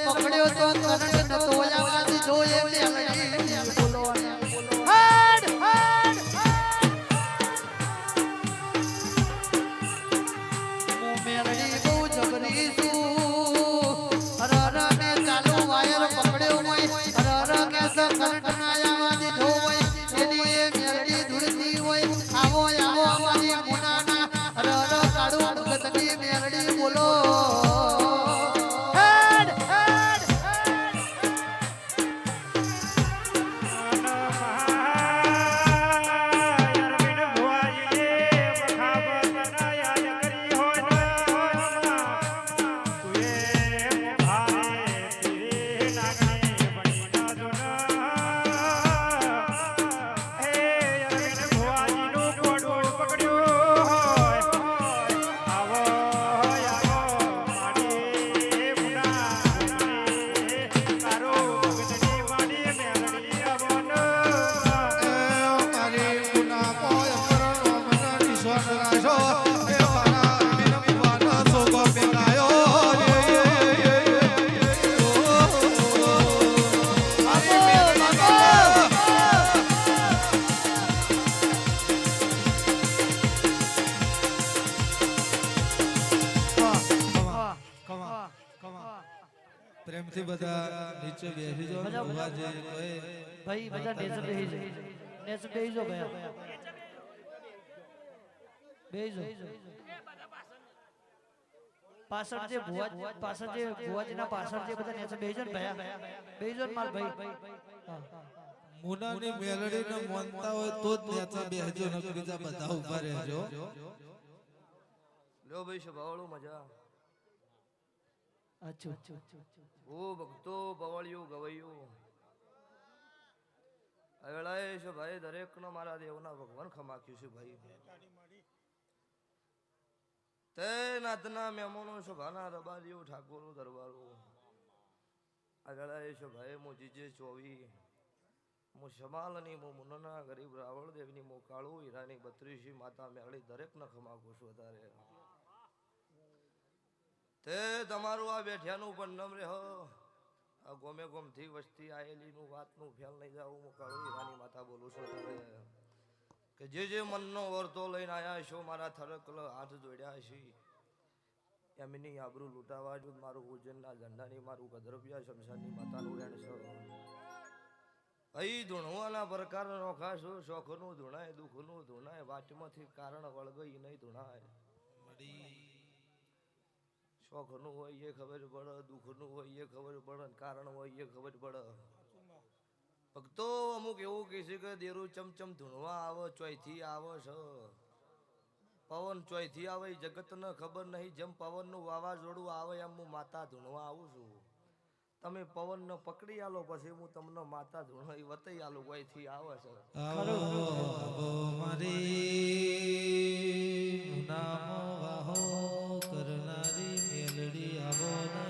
પકડ્યો તો કરંટ નતો આવવાથી જો એ મેલડી બોલો હાડ હાડ હું મેલડી બહુ જબરી છું અરર મે ચાલુ વાયર પકડ્યો હોય અરર કે કરંટ ના આવવાથી જો હોય એની એ મેલડી ધૂળતી હોય આવો આવો અમારી મુનાના અરર કાળું ભગતની મેલડી બોલો પ્રેમથી બધા નીચે બેસી જાઓ ભુવાજી ભાઈ બધા નીચે બેસી જાઓ ભયા બેસી જાઓ પાછળ જે ભુવાજીના પાછળ જે બધા નીચે બેસી જાઓ ભયા બેસી જાઓ માર ભાઈ મુનાની મેલડીને માનતા હોય તો જ નીચે બેસજો નકર બીજા બધા ઊભા રહેજો લ્યો ભાઈ સ્વભાવળો મજા અચ્છા ઓ ભક્તો બવળિયું ગવૈયું આ વેળાએ છે ભાઈ દરેકનો મારા દેવના ભગવાન ખમાખ્યું છે ભાઈ તે નાથના મહેમાનો શોભાના રબારીઓ ઠાકોરનો દરબારો આ વેળાએ છે ભાઈ મો જીજે ચોવી મો શમાલની મો મુન્ના ગરીબ રાવળ દેવની મો કાળુ હીરાની 32 માતા મેળી દરેકને ખમાખું છું વધારે તે તમારું આ બેઠ્યાનું પણ નમ રહે આ ગોમે ગોમથી વસ્તી આયેલીનું વાતનું ફેલ નહીં જાવું હું કાળુ હીરાની માતા બોલું છું તમે કે જે મનનો વર્તો લઈને આયા છો મારા થરકલ હાથ જોડ્યા છે એમની આબરૂ લૂંટાવા જ મારું ઉજ્જૈનના ઝંડાની મારું ગધરપિયા શમશાનની માતાનું રેણ છે અહીં ધૂણવાના પ્રકાર નોખા છો શોખનું ધૂણાય દુઃખનું ધૂણાય વાટમાંથી કારણ વળગઈ નહીં ધૂણાય શોખનું હોય એ ખબર પડે દુઃખનું હોય એ ખબર પડે કારણ હોય એ ખબર પડે ભક્તો અમુક એવું કહે છે કે દેરું ચમચમ ધૂણવા આવે ચોયથી આવે છે પવન ચોયથી આવે જગતને ખબર નહીં જેમ પવનનું વાવાઝોડું આવે એમ હું માતા ધૂણવા આવું છું તમે પવનને પકડી આલો પછી હું તમને માતા ધૂણવા વતાઈ આલું કોઈથી આવે છે મારી નામ વાહો કરનારી મેલડી આવો ને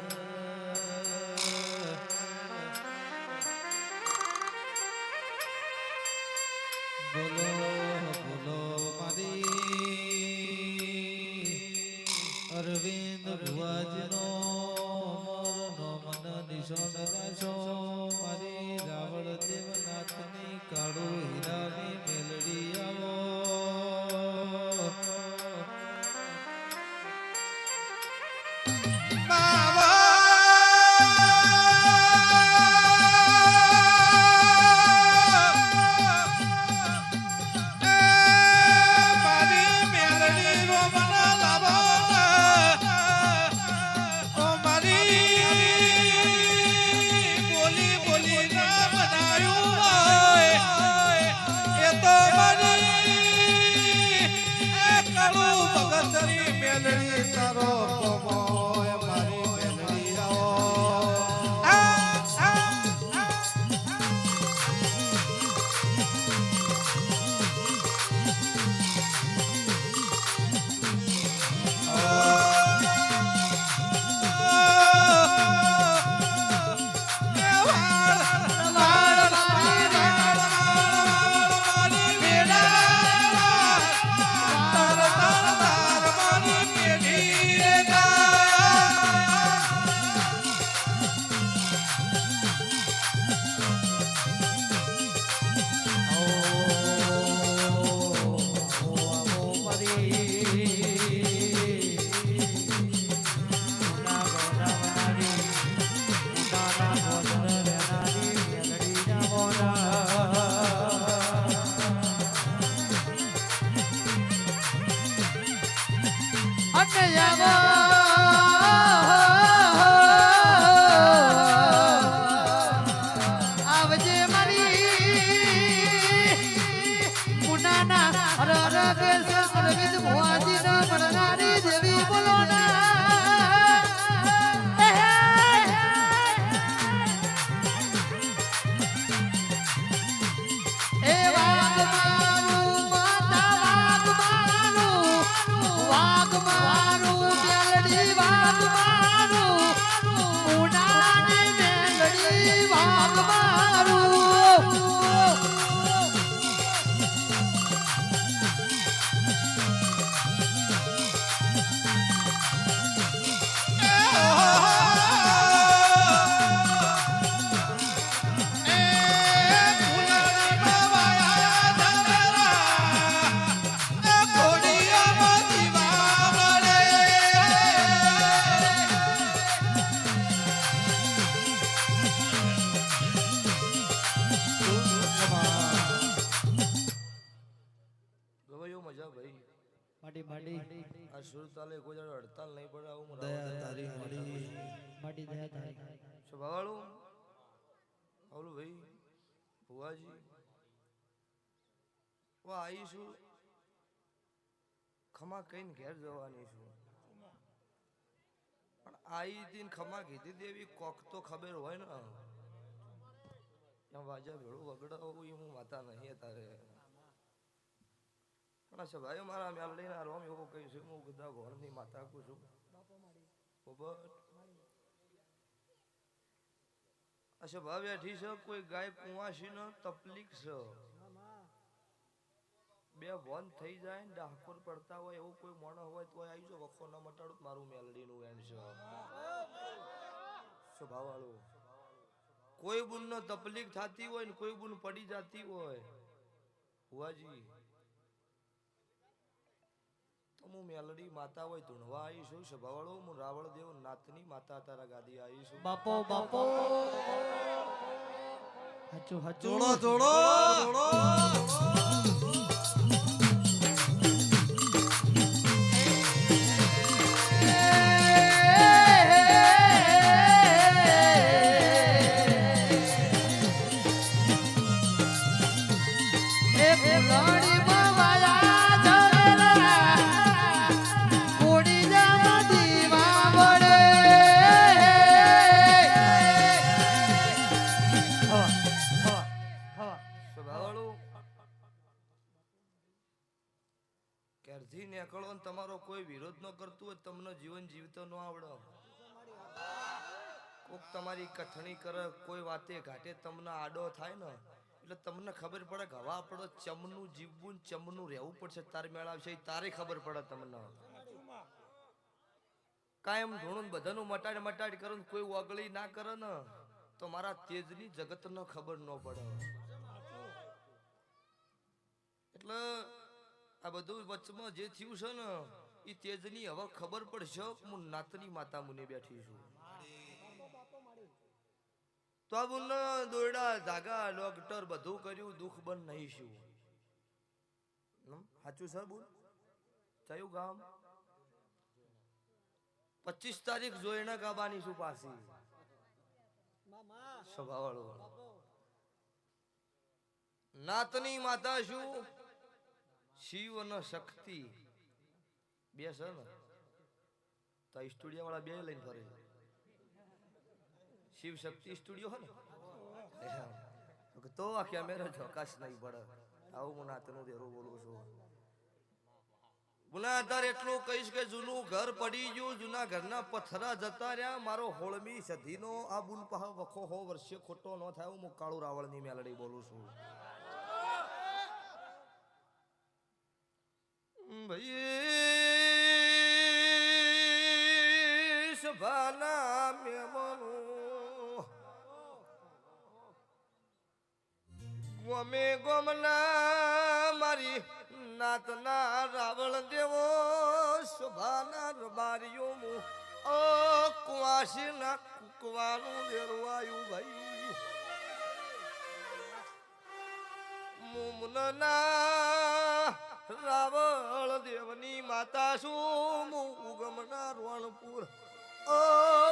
બોલો બોલો મારી અરવિંદ ભુવાજીનો મોરનો મન નિશાન રાશો મારી રાવળ દેવનાથની કાળુ હીરાની મેલડી આવો બોલી ના બનાયું હોય એ તો મારી માડી માડી આ સુરતાલે કોઈ દાડો હડતાલ નહીં પડે આવું મને દયા તારી મળી માડી દયા તારી શું ભાવાળું આવલું ભાઈ ભુવાજી વાહ આવીશું ખમા કહીને ઘેર જવાની છું પણ આઈ હતી ને ખમા કીધી દેવી કોક તો ખબર હોય ને ત્યાં વાજા ભેળું વગડાવું એ હું માતા નહીં તારે પણ અચ્છા ભાઈ મારા મેલ લઈને આ રોમ એવું કહીશું હું બધા ઘોરની માતા કું છું અચ્છા ભાઈ બેઠી છે કોઈ ગાય કુવાસી ન તકલીફ છે બે વન થઈ જાય ને ડાકોર પડતા હોય એવું કોઈ મોણો હોય તો આવી જો વખો ના મટાડું મારું મેલડીનું એમ છે સ્વભાવવાળું કોઈ બુનનો તકલીફ થતી હોય ને કોઈ બુન પડી જતી હોય ભુવાજી તો હું મેલડી માતા હોય ધૂણવા આવીશું સ્વભાવવાળો હું રાવળ દેવ નાથની માતા તારા ગાદી આવીશું બાપો બાપો હાચું હાચું જોડો જોડો જોડો ક્યારથી નીકળો ને તમારો કોઈ વિરોધ ન કરતું હોય તમને જીવન જીવતો ન આવડે કોક તમારી કથણી કરે કોઈ વાતે ઘાટે તમને આડો થાય ને એટલે તમને ખબર પડે કે હવા પડો ચમનું જીવવું ને ચમનું રહેવું પડશે તારે મેળવશે તારે ખબર પડે તમને કાયમ ધૂણું બધાનું મટાડ કરો ને કોઈ ઓગળી ના કરે ને તો મારા તેજની જગત નો ખબર ન પડે એટલે આ બધું વચમાં જે થયું છે ને એ તેજની હવે ખબર પડશે હું નાતની માતા મુને બેઠી છું તો આ બુન દોરડા ધાગા ડોક્ટર બધું કર્યું દુઃખ બંધ નહીં શું સાચું સર બોલ કયું ગામ 25 તારીખ જોઈને ગાબાની છું પાછી સ્વભાવવાળો નાતની માતા શું શિવ અને શક્તિ બે છે ને તો સ્ટુડિયો વાળા બે લઈને ફરે શિવ શક્તિ સ્ટુડિયો હે ને તો આ કેમેરા ચોકાશ નહીં પડે આવું હું નાતનું દેરું બોલું છું ગુનાદાર એટલું કહીશ કે જૂનું ઘર પડી ગયું જૂના ઘરના પથરા જતા રહ્યા મારો હોળમી સધીનો આ બુન પહ વખો હો વર્ષે ખોટો ન થાય હું કાળુ રાવળની મેલડી બોલું છું ભાઈ સભાના મેમનો ગમે ગમના મારી નાતના રાવળ દેવો સભાના રબારીઓ મુ ઓ કુવાસી ના કુકવાનું દેરવાયું ભાઈ મુમના રાવળ દેવની માતા શું ઉગમના રોણપુર ઓ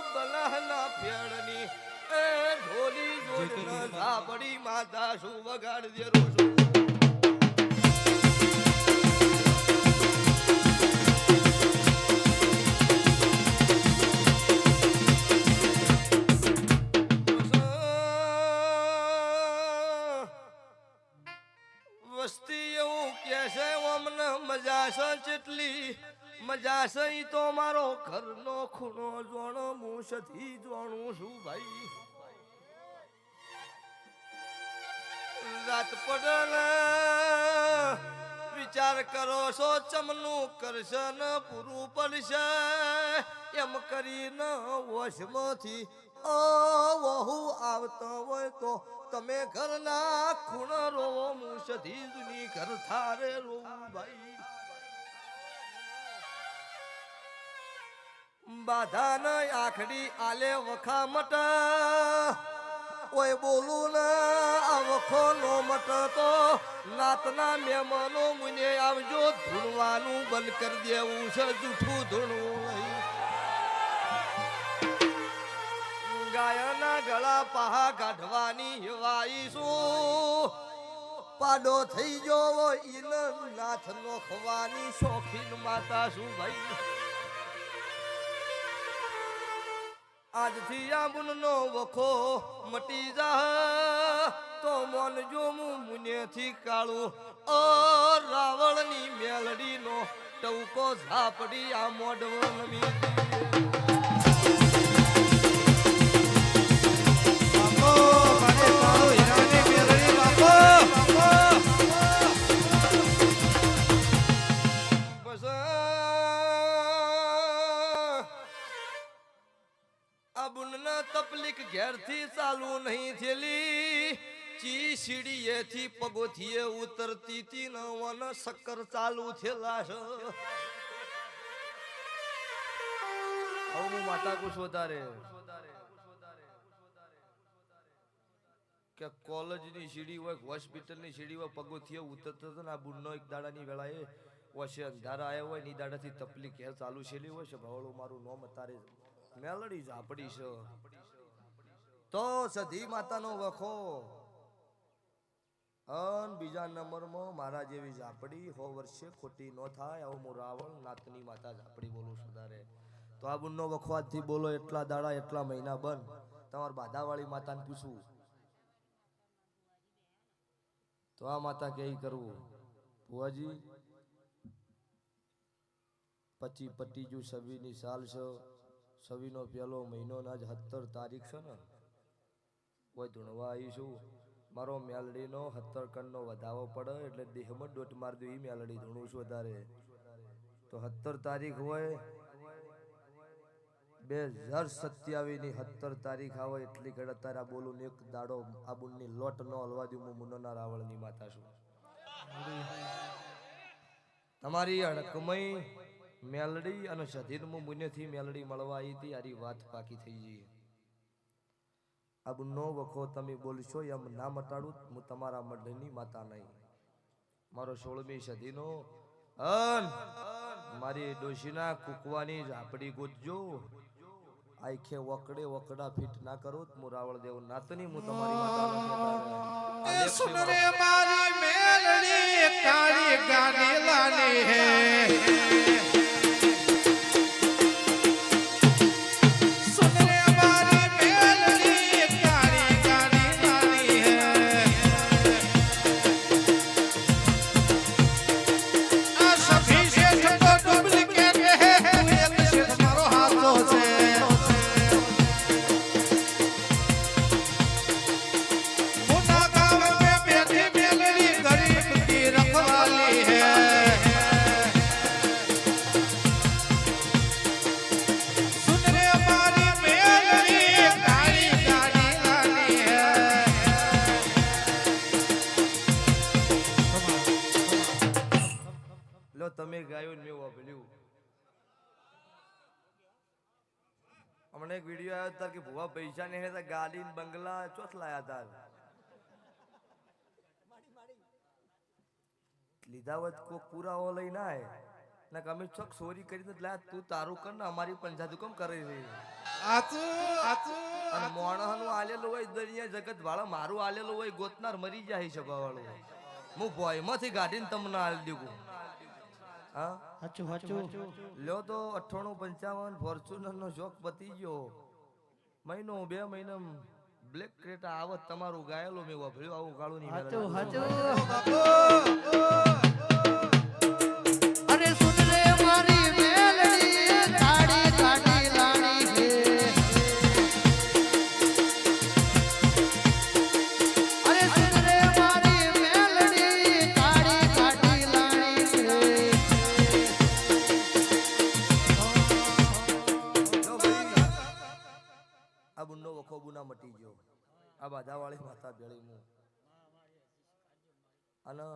બલહના ફેડની એ ઢોલી જોડના ધાબડી માતા શું વગાડ દેરો છું વસ્તી એવું કે છે અમને મજા છે જેટલી મજા છે ઈ તો મારો ઘરનો ખૂણો જોણો હું સધી જોણું છું ભાઈ રાત પડે વિચાર કરો છો ચમનું કરશે ને પૂરું પડશે એમ કરીને વશમાંથી વહુ આવતો હોય તો તમે ઘરના ખૂણ રોવો હું સધી જૂની ઘર થારે રોવું ભાઈ બાધા ન આખડી આલે વખા મટ ઓય બોલું ને આ વખો નો મટ તો ના નાતના મહેમાનો મુને આવજો ધૂણવાનું બંધ કરી દેવું છે જૂઠું ધૂણવું નહીં ગાયના ગળા પહા કાઢવાની વાઈશું પાડો થઈ ગયો ઈન નાથ નો ખવાની શોખીન માતા શું ભાઈ આજથી આબુનનો વખો મટી જા તો મોનજો મુનેથી કાળું રાવળની મેલડીનો ટવકો ઝાપડી આ મોઢવો નમી તકલીફ ઘેરથી ચાલુ નહીં થયેલી ચી સીડીએથી પગોથીએ ઉતરતી તી નવન શક્કર ચાલુ થયેલા છે હું માતા કુછ વધારે કે કોલેજની સીડી હોય હોસ્પિટલની સીડી હોય પગોથીએ ઉતરતો હતો ને આ બુનનો એક દાડાની વેળાએ વશે અંધારા આવ્યા હોય ને દાડાથી તકલીફ ઘેર ચાલુ છેલી હોય છે ભવળો મારું નોમ અતારે મેલડી ઝાપડી છે તો સધી માતાનો વખો અન બીજા નંબરમાં મારા જેવી ઝાપડી 100 વર્ષે ખોટી ન થાય આવું હું રાવણ નાતની માતા ઝાપડી બોલું સુધારે તો આ બુનનો વખો આજથી બોલો એટલા દાડા એટલા મહિના બંધ તમાર બાધાવાળી માતાને પૂછવું તો આ માતા કે કરવું ભુવાજી પછી પટી જુ 26ની સાલ છે 26નો પહેલો મહિનો ના જ 17 તારીખ છે ને કોઈ ધૂણવા આવીશું મારો મેલડીનો 17 કણનો વધાવો પડે એટલે દેહમાં ડોટ માર દઉં એ મેલડી ધૂણું છું વધારે તો 17 તારીખ હોય 2027ની 17 તારીખ આવે એટલી ઘડ તારા બોલું ને એક દાડો આબુની લોટ નો હલવા દઉં હું મુન્નના રાવળની માતા છું તમારી અડકમય મેલડી અને સધીર મુનેથી મેલડી મળવા આવી હતી આરી વાત પાકી થઈ ગઈ આ બુનનો વખો તમે બોલશો એમ ના મટાડું હું તમારા મઢની માતા નહીં મારો 16મી સદીનો અન મારી ડોશીના કુકવાની ઝાપડી ગોતજો આખે વકડે વકડા ફિટ ના કરો હું રાવળ દેવ નાતની હું તમારી માતા सुन रे मारी मेलड़ी काली गाड़ी लानी है सुन रे मारी मेलड़ी काली गाड़ी लानी है आ सभी से तो डुप्लीकेट है तू एक से मारो हाथों से તમે ગાયો ને મેં વાપર્યું હમણાં એક વિડીયો આવ્યો હતા કે ભુવા પૈસા નહીં હતા ગાડી ને બંગલા ચોથ લાયા હતા લીધા હોય કોઈ પુરાવો લઈ ના ને અમે ચોક ચોરી કરીને લાયા તું તારું કર ને અમારી પંચાયત કેમ કરે છે અને મોણસનું આલેલું હોય દરિયા જગત વાળા મારું આલેલું હોય ગોતનાર મરી જાય છે વાળું હું ભોયમાંથી ગાડીને તમને આલી દેવું લ્યો તો 9855 ફોર્ચ્યુનર નો શોખ પતી ગયો મહિનો 2 મહિના બ્લેક ક્રેટા આવત તમારું ગાયેલો મેં વાપર્યું આવું કાળું ની અરે સુન રે મારી મેલડી કાળી કાળી લાણી છે અરે સુન રે મારી મેલડી કાળી કાળી લાણી છે આ બુનનો વખો બુના મટી ગયો આ બાધાવાળી માતા ભેળી હું અને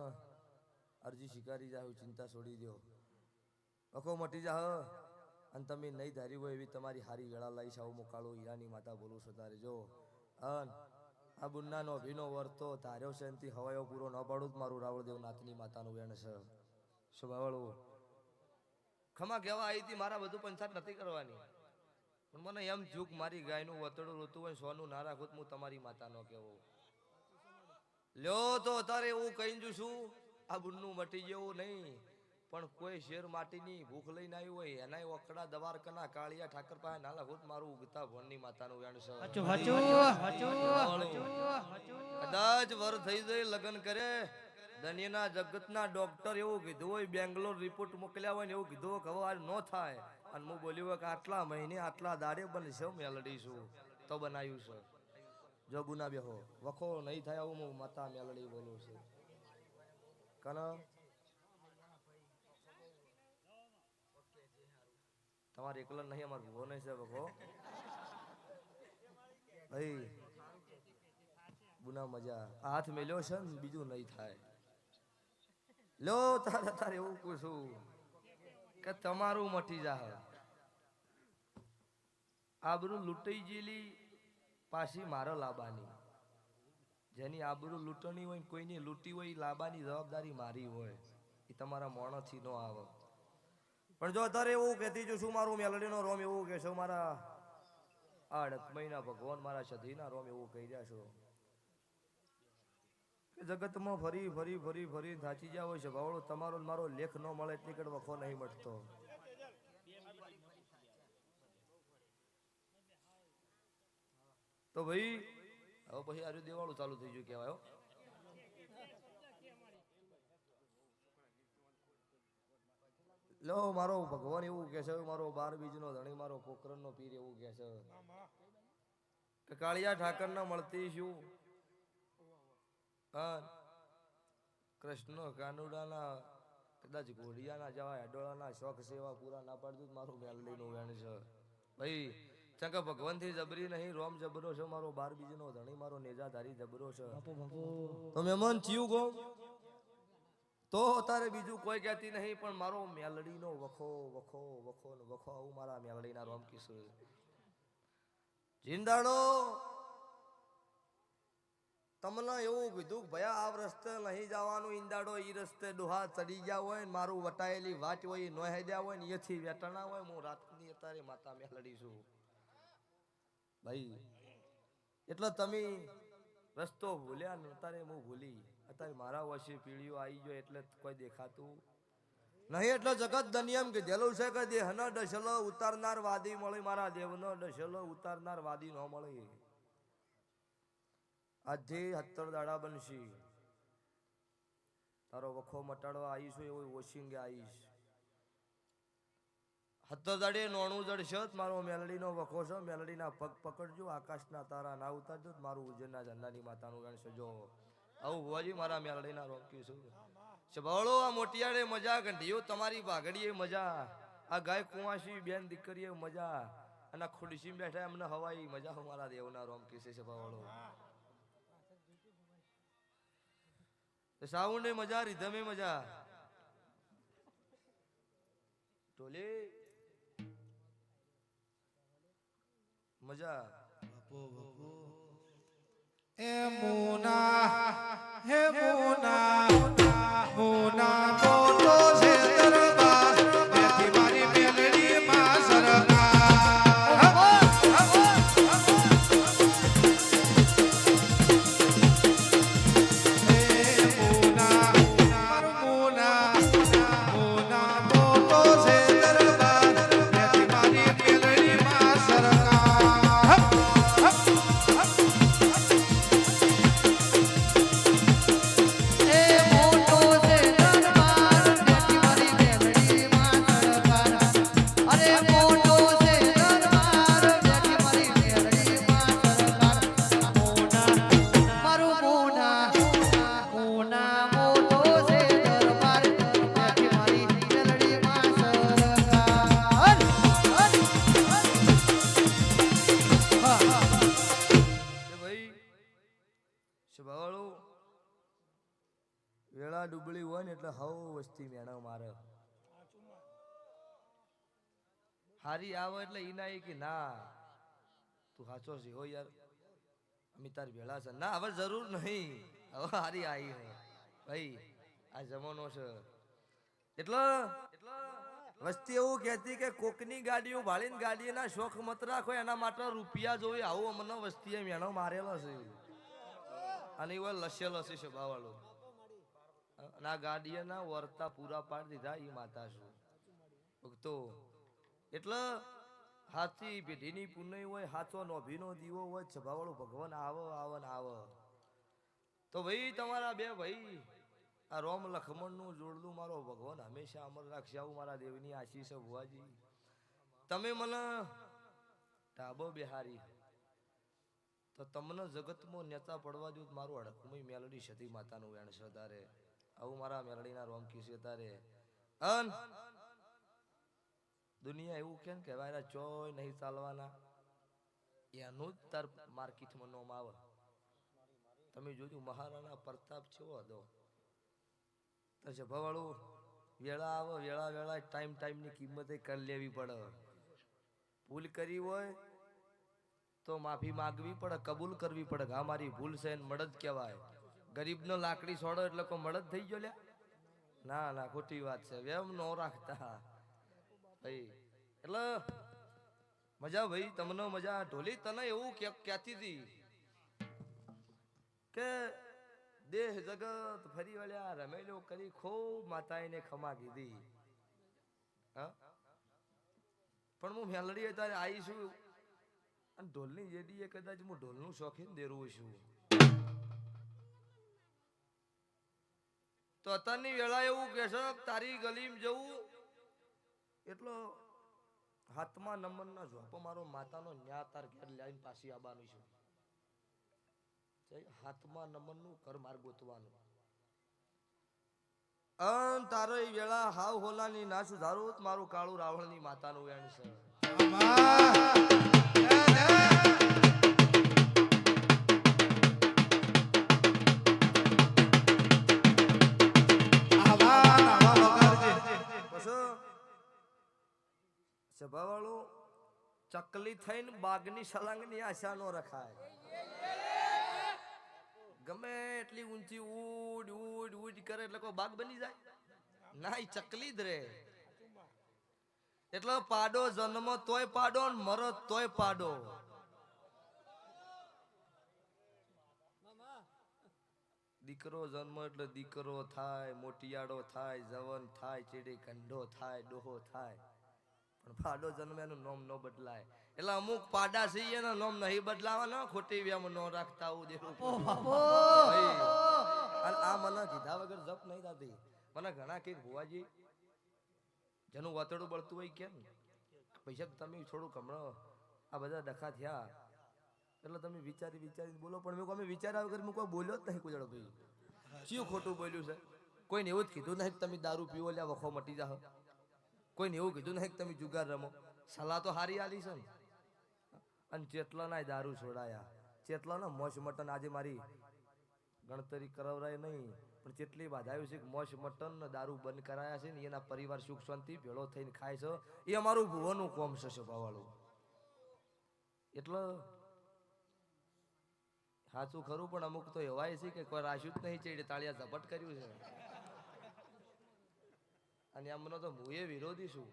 અરજી શિકારી જાવ ચિંતા છોડી દો વખો મટી જા અને તમે નહીં ધારી હોય એવી તમારી હારી વેળા લઈ સાવ મોકાળો હીરાની માતા બોલું છો તારે જો અન આ બુન્નાનો ભીનો વર્તો ધાર્યો શાંતિ હવાયો પૂરો ન પાડું જ મારું રાવળદેવ નાથની માતાનું વેણ છે. શું બાવળું ખમા કહેવા આવી હતી, મારા બધું પંચાયત નથી કરવાની, પણ મને એમ થયું કે મારી ગાયનું વતડું રોતું હોય સોનું ના રાખું હું તમારી માતાનો કહેવો. લ્યો તો અત્યારે એવું કહી દઉં છું, આ બુનનું મટી જેવું નહીં, પણ કોઈ શેર માટીની ભૂખ લઈને આવ્યું હોય એના ઓકડા દવારકાના કાળિયા ઠાકર પાસે ના લાગું મારું ઉગતા ભણની માતાનું વેણ છે. કદાચ વર થઈ જાય લગ્ન કરે દુનિયાના જગતના ડોક્ટર એવું કીધું હોય, બેંગ્લોર રિપોર્ટ મોકલ્યા હોય ને એવું કીધું કે હવે ન થાય, અને હું બોલ્યું હોય કે આટલા મહિને આટલા દાડે બનશે મેલડીશું તો બનાવ્યું છે. જો ગુના બેહો વખો નહીં થાય આવું હું માતા મેલડી બોલું છું. કના તમારે એકલા નહીં, અમારે ભૂવો નહીં છે વખો ભાઈ ગુના મજા હાથ મેલ્યો છે ને બીજું નહીં થાય. લો તારે એવું પૂછું કે તમારું મટી જા. આબરૂ લૂંટાઈ ગયેલી પાછી મારો લાબાની, જેની આબરૂ લૂંટણી હોય કોઈની લૂંટી હોય લાબાની જવાબદારી મારી હોય, એ તમારા મોણથી ન આવે. પણ જો અત્યારે એવું કહેતી છું મારું મેલડીનો રોમ એવું કહેશો, મારા 8 મહિના ભગવાન મારા સધીના રોમ એવું કહી રહ્યા છો કે જગતમાં ફરી ફરી ફરી ફરી થાચી ગયા હોય છે ભાવડો. તમારો મારો લેખ ન મળે એટલી કડ વખો નહીં મળતો. તો ભાઈ હવે પછી આજુ દેવાળું ચાલુ થઈ ગયું કહેવાય. લો મારો ભગવાન એવું કે છે, મારો 12 બીજનો ધણી મારો પોખરણનો પીર એવું કે છે કે કાળિયા ઠાકરના મળતી શું કૃષ્ણ કાનુડાના કદાચ ઘોડિયાના જવા હેડોળાના શોખ સેવા પૂરા ના પાડતું મારું મેલડીનું વેણ છે ભાઈ. ચંકા ભગવાન થી જબરી નહીં, રોમ જબરો છે મારો 12 બીજનો ધણી મારો નેજાધારી જબરો છે. તો મહેમાન થયું ગો તો તારે બીજું કોઈ કહેતી નહીં, પણ મારો મેલડીનો વખો વખો વખો વખો આવું મારા મેલડીના રોમ કિશોર જિંદાડો. તમને એવું કીધું ભયા આ રસ્તે નહીં જવાનું, ઈંદાડો ઈ રસ્તે ડોહા ચડી ગયા હોય ને મારું વટાયેલી વાટ હોય નો હેડ્યા હોય ને એથી વેટણા હોય, હું રાતની અત્યારે માતા મેલડી છું ભાઈ. એટલે તમે રસ્તો ભૂલ્યા ને અત્યારે હું ભૂલી, અત્યારે મારા વચ્ચે પીળીઓ આવી ગયો એટલે કોઈ દેખાતું નહીં. એટલે જગત દનિયમ કીધેલું છે કે દેહનો ડસલો ઉતારનાર વાદી મળે, મારા દેવનો ડસલો ઉતારનાર વાદી ન મળે. આજથી 70 દાડા બનશે, તારો વખો મટાડવા આવીશ એવું વોશિંગે આવીશ. 70 દાડે 99 જડશે મારો મેલડીનો વખો છે. મેલડીના પગ પકડજો, આકાશના તારા ના ઉતારજો, મારું ઉજ્જૈનના ઝંડાની માતાનું ગણ સજો. આવું હોવાજી મારા મેલડીના રોકી છું. સભાળો આ મોટિયાળે મજા, ગંઢીઓ તમારી ભાગડીએ મજા, આ ગાય કુંવાસી બેન દીકરીએ મજા, અને ખુરશી બેઠા એમને હવાઈ મજા મારા દેવના રોમ કિસે સભાળો. સાઉન્ડ મજા, રીધમે મજા, ટોલે મજા. એ મુના હે મુના મુના બોલો છે દરબાર બેઠી મારી મેલડી માં સરકાર. વેળા ડૂબળી હોય ને એટલે હવ વસ્તી મેણા મારે. હારી આવે એટલે ઈ ના કે ના તું સાચો છે હો યાર, અમે તાર ભેળા છે ના હવે જરૂર નહીં હવે હારી આવી હે ભાઈ આ જમાનો છે એટલે વસ્તી એવું કહેતી કે કોકની ગાડીઓ ભાળીને ગાડીના શોખ મત રાખો એના માટે રૂપિયા જોઈ આવું મને વસ્તીએ મેણો મારેલો છે અને એવો લસેલો છે સભાવાળો અને આ ગાડીઓના વર્તા પૂરા પાડી દીધા એ માતા છું ભક્તો એટલે હાથી પેઢીની પુનઈ હોય હાચો નોભીનો દીવો હોય સભાવાળો ભગવાન આવો આવો ને આવો તો ભાઈ તમારા બે ભાઈ આ રોમ લખમણ નું જોડલું મારો ભગવાન હંમેશા અમર રાખશે આવું મારા દેવની આશીષ છે ભુવાજી તમે મને ટાબો બેહારી તો તમને જગતમાં નેતા પડવા દઉં મારું અડકમય મેલડી સતી માતાનું વેણ છે તારે આવું મારા મેલડીના રોમ કિસ્સે તારે અન દુનિયા એવું કેમ કહેવાય ચોય નહીં ચાલવાના એનું જ તાર માર્કેટમાં નોમ આવે તમે જોજો મહારાણા પ્રતાપ કેવો હતો સભાવાળું વેળા આવે વેળા વેળા ટાઈમની કિંમતે કરી લેવી પડે ભૂલ કરી હોય તો માફી માંગવી પડે કબૂલ કરવી પડે હા મારી ભૂલ છે એને મળદ કહેવાય ગરીબનો લાકડી છોડો એટલે કોઈ મળદ થઈ ગયો લ્યા ના ના ખોટી વાત છે એમ ન રાખતા ભાઈ એટલે મજા ભાઈ તમને મજા ઢોલી તને એવું કહેતી હતી કે દેહ જગત ફરી વળ્યા રમેલો કરી ખૂબ માતાએ ખમા કીધી હા પણ હું મેલડી અત્યારે આવીશું અને ઢોલની જેડીએ કદાચ હું ઢોલનું શોખીન દેરું છું તો અત્યારની વેળા એવું કે છે તારી ગલીમ જવું એટલો હાથમાં નંબરના ઝોપો મારો માતાનો ન્યા તાર ઘેર લાઈન પાછી આવવાનું છું હાથમાં નમનનું ઘર માર ગોતવાનું અન તારો ઈ વેળા હાવ હોલાની ના સુધારું મારું કાળું રાવણની માતાનું વેણ છે સભાવાળું ચકલી થઈને બાગની સળંગની આશા નો રખાય ગમે એટલી ઊંચી ઉડ ઉડ ઉડ કરે એટલે કોઈ બાગ બની જાય ના ઈ ચકલી જ રે એટલે પાડો જન્મ તોય પાડો ને મરત તોય પાડો દીકરો જન્મ એટલે દીકરો થાય મોટિયાડો થાય જવન થાય ચેડે કંડો થાય ડોહો થાય પણ પાડો જન્મ એનું નામ ન બદલાય એટલે અમુક પાડા છે એના નામ નહીં બદલાવાના ખોટી વ્યામ ન રાખતા આવું દેવું અને આ મને કીધા વગર જપ નહીં થતી મને ઘણા કઈક ભુવાજી જેનું વાતડું બળતું હોય કેમ પૈસા તમે થોડુંક હમણાં આ બધા ડખા થયા એટલે તમે વિચારી બોલો પણ મેં અમે વિચાર્યા વગર હું કોઈ બોલ્યો જ નહીં કોઈ ભાઈ શું ખોટું બોલ્યું છે કોઈને એવું જ કીધું નહીં તમે દારૂ પીવો લ્યા વખો મટી જાઓ કોઈને એવું કીધું નહીં તમે જુગાર રમો સલાહ તો હારી આલી છે ને અને જેટલા ના દારૂ છોડાયા જેટલા ના મોશ મટન આજે મારી ગણતરી કરાવરાય નહીં પણ જેટલી બાધાયું છે કે મોશ મટન દારૂ બંધ કરાયા છે ને એના પરિવાર સુખ શાંતિ ભેળો થઈને ખાય છે એ અમારું ભુવાનું કોમ છે સભાવાળું એટલે સાચું ખરું પણ અમુક તો એવાય છે કે કોઈ રાશ્યું જ નહીં ચડે તાળિયા ઝપટ કર્યું છે અને એમનો તો હું એ વિરોધી છું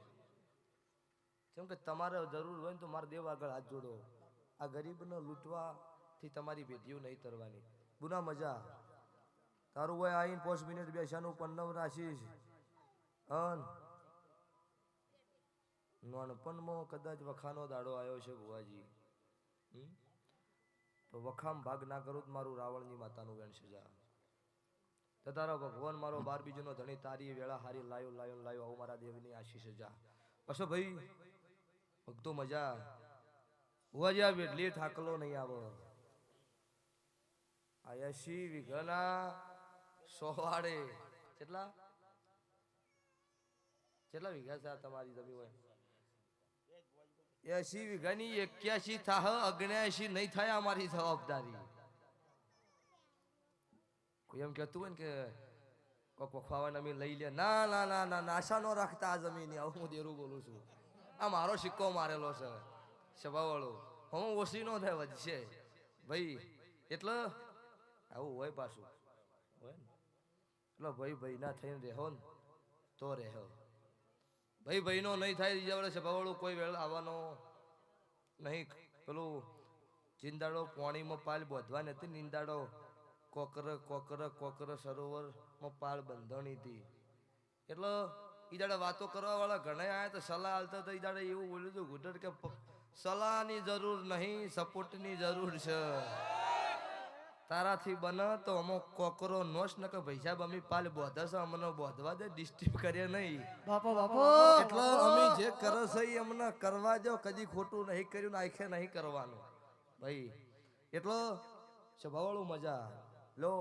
કેમ કે તમારે જરૂર હોય ને તો મારા દેવ આગળ હાથ જોડો આ ગરીબને લૂંટવાથી તમારી પેઢીઓ નહીં તરવાની બુના મજા તારું હોય આવીને 5 મિનિટ બેસાનું પન્નવ રાખીશ અન નાનપણમાં કદાચ વખાનો દાડો આવ્યો છે ભુવાજી તો વખામ ભાગ ના કરું તો મારું રાવણની માતાનું વેણ સજા તો તારો ભગવાન મારો 12 બીજનો ધણી તારી વેળા હારી લાયો આવું મારા દેવની આશીષ જા પછો ભાઈ ભક્તો મજા ભુવાજી આ વેડલી થાકલો નહીં આવો આ 80 વીઘાના સોવાડે કેટલા વીઘા છે તમારી જમીન હોય 80 વીઘાની 81 થાહ 79 નહીં થાય અમારી જવાબદારી કોઈ એમ કહેતું હોય ને કે કોક વખવાવાને અમે લઈ લે ના ના ના ના નાશા નો રાખતા આ જમીન આવું હું દેરું બોલું છું આ મારો સિક્કો મારેલો છે સભાવાળો હું ઓછી નો થાય વધશે ભાઈ એટલે આવું હોય પાછું હોય ને એટલે ભાઈ ભાઈ ના થઈને રહેવો ને તો રહેવો ભાઈ ભાઈ નો નહીં થાય બીજા વડે સભાવાળું કોઈ વેળ આવવાનો નહીં પેલું ચિંદાડો પાણીમાં પાલ બોધવા નથી નિંદાડો કોકર કોકર કોકર સરોવરમાં પાળ બંધાણી હતી એટલે ઈ દાડે વાતો કરવા વાળા ઘણા આયા તો સલાહ હાલતા તો ઈ દાડે એવું બોલ્યું હતું ઘૂંટણ કે સલાહની જરૂર નહીં સપોર્ટની જરૂર છે તારાથી બને તો અમુક કોકરો નોશ ન કે પૈસા બમી પાલ બોધે છે અમને બોધવા દે ડિસ્ટર્બ કરીએ નહીં બાપો બાપો એટલે અમે જે કરે છે એ અમને કરવા દો કદી ખોટું નહીં કર્યું ને આખે નહીં કરવાનું ભાઈ એટલો સ્વભાવવાળું મજા લો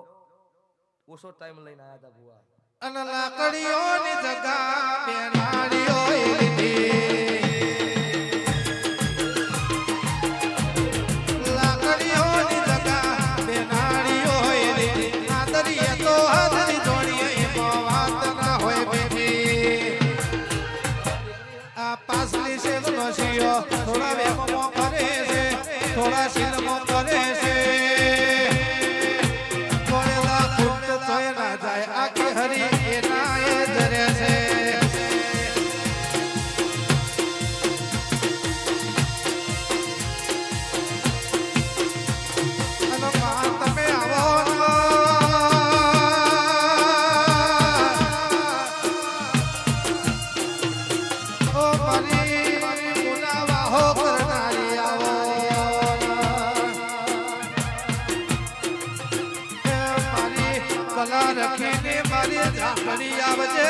ઓછો ટાઈમ લઈને આયા હતા બુઆ અને લાકડીઓની જગા બેનાડીઓએ લીધી લાકડીઓની જગા બેનાડીઓએ લીધી આદરીએ તો આદરી જોડીએ એમાં વાત ના હોય બેટી આ પાસલી શેરનો શિયો થોડા વેમો કરે છે થોડા શિલમો કરે છે થોડેલા ફૂટ તોય ના જાય આખી હરી એના એ જરે છે અને માં તમે આવો ઓ મારી મુનાવા હો કરનારી આવો મારી કલા રખીને મારી ઝાંખડી આવજે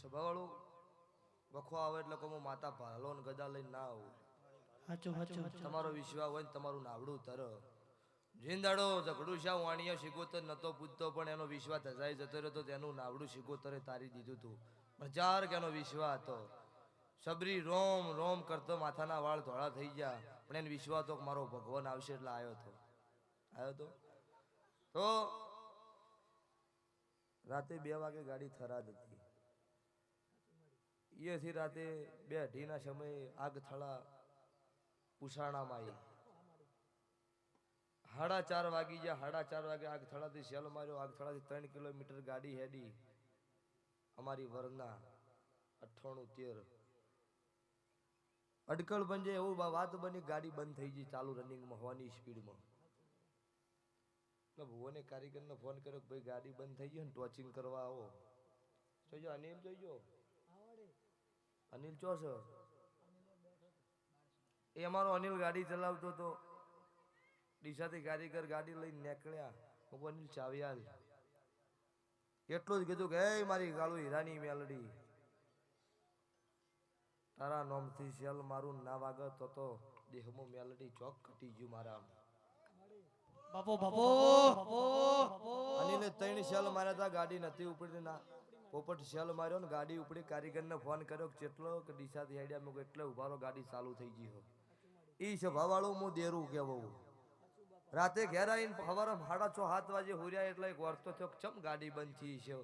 સ્વભાવવાળું વખો આવે એટલે કહું માતા ભાલો ને ગદા લઈને ના આવું હાચું હાચું તમારો વિશ્વાસ હોય ને તમારું નાવડું તર જીંદાડો ઝઘડું શા વાણીયા શીખોતર નતો પૂછતો પણ એનો વિશ્વાસ ધજાઈ જતો રહ્યો તો તેનું નાવડું શીખોતરે તારી દીધું તું હજાર કે એનો વિશ્વાસ હતો સબરી રોમ રોમ કરતો માથાના વાળ ધોળા થઈ ગયા પણ એને વિશ્વાસ હતો કે મારો ભગવાન આવશે એટલે આવ્યો તો તો રાતે 2 વાગે ગાડી થરાદ હતી એથી રાતે 2:30 સમયે આગ થળા ઉષાણામાં આવી 4:30 વાગી ગયા 4:30 વાગે આગ થળાથી શેલ માર્યો આગ થળાથી 3 કિલોમીટર ગાડી હેડી અમારી વરના 98-13 અડકળ બંજે એવું વાત બની ગાડી બંધ થઈ ગઈ ચાલુ રનિંગમાં હોવાની સ્પીડમાં ભુવને કારીગરને ફોન કર્યો કે ભાઈ ગાડી બંધ થઈ ગઈ ને ટોચિંગ કરવા આવો જોઈજો અનિલ જોઈજો અનિલ ચો છે એ અમારો અનિલ ગાડી ચલાવતો તો ડીસાથી કારીગર ગાડી લઈને નીકળ્યા હું અનિલ ચાવિયાલ એટલું જ કીધું કે એ મારી ગાળું હીરાની મેલડી તારા નોમથી શેલ મારું ના વાગત તો દેહમાં મેલડી ચોક કટી ગયું મારા બાપો બાપો અનિલે 3 શેલ માર્યા હતા ગાડી નથી ઉપડી ના પોપટ શેલ માર્યો ને ગાડી ઉપડી કારીગરને ફોન કર્યો કે જેટલો કે ડીસાથી હેડ્યા મૂકો એટલે ઉભારો ગાડી ચાલુ થઈ ગઈ હો ઈ સ્વભાવવાળું હું દેરું કેવું રાતે ઘેર આવીને સવારે 6:30-7 વાગે હુર્યા એટલે એક વર્તો થયો ચમ ગાડી બંધ થઈ છે